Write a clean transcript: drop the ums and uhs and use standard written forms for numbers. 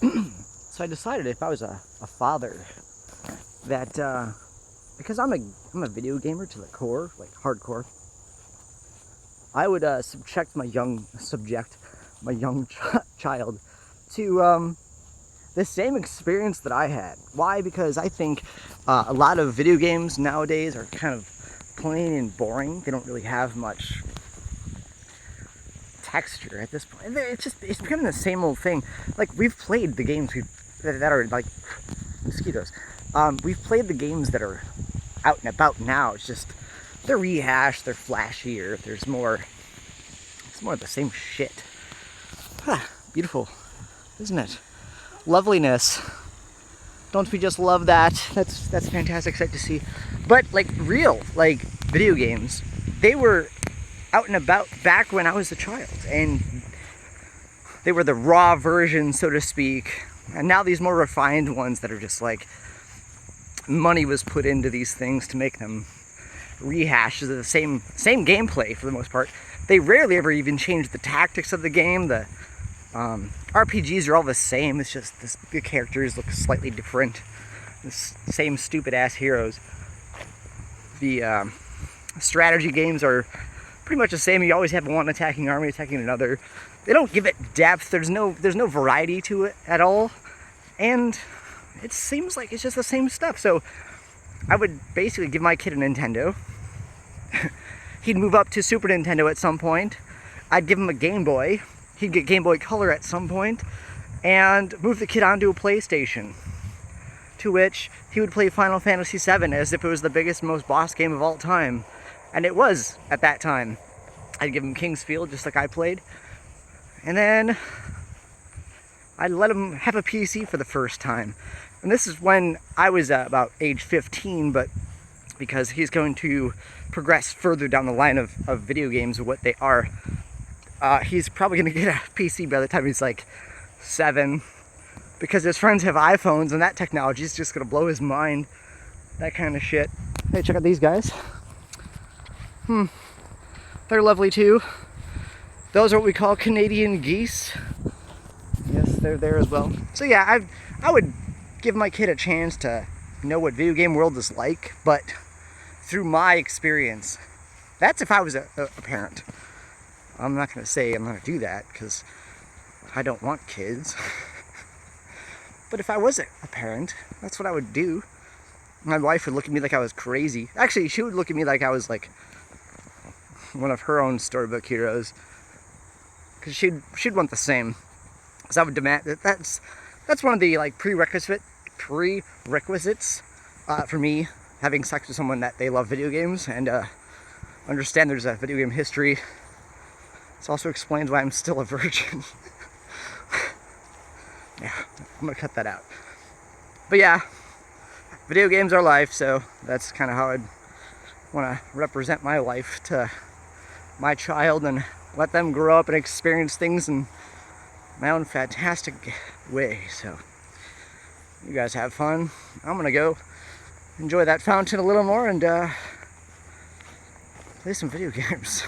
So I decided if I was a father that because I'm a video gamer to the core, like hardcore, I would subject my young child to the same experience that I had. Why? Because I think a lot of video games nowadays are kind of plain and boring. They don't really have much texture at this point. It's becoming the same old thing. Like we've played the games that are like mosquitoes. We've played the games that are out and about now. It's just they're rehashed, they're flashier. It's more of the same shit. Beautiful, isn't it? Loveliness. Don't we just love that? That's a fantastic sight to see. But like real, like video games, they were out and about back when I was a child, and they were the raw version, so to speak. And now these more refined ones that are just like money was put into these things to make them rehashes of the same gameplay for the most part. They rarely ever even change the tactics of the game. The RPGs are all the same. It's just the characters look slightly different. The same stupid ass heroes. The strategy games are pretty much the same. You always have one attacking army attacking another. They don't give it depth. There's no variety to it at all, and it seems like it's just the same stuff. So I would basically give my kid a Nintendo. He'd move up to Super Nintendo at some point. I'd give him a Game Boy. He'd get Game Boy Color at some point, and move the kid onto a PlayStation, to which he would play Final Fantasy VII as if it was the biggest, most boss game of all time. And it was at that time. I'd give him King's Field just like I played. And then I'd let him have a PC for the first time. And this is when I was about age 15, but because he's going to progress further down the line of video games, what they are, he's probably going to get a PC by the time he's like 7, because his friends have iPhones and that technology is just going to blow his mind. That kind of shit. Hey, check out these guys. They're lovely too. Those are what we call Canadian geese. Yes, they're there as well. So yeah, I would give my kid a chance to know what video game world is like, but through my experience. That's if I was a parent. I'm not going to say I'm going to do that because I don't want kids. But if I was a parent, that's what I would do. My wife would look at me like I was crazy. Actually, she would look at me like I was like one of her own storybook heroes, because she'd want the same. So I would demand that's one of the like prerequisites for me having sex with someone, that they love video games and understand there's a video game history. This also explains why I'm still a virgin. Yeah, I'm gonna cut that out. But yeah, video games are life, so that's kind of how I'd want to represent my life to my child and let them grow up and experience things in my own fantastic way. So you guys have fun. I'm gonna go enjoy that fountain a little more and play some video games.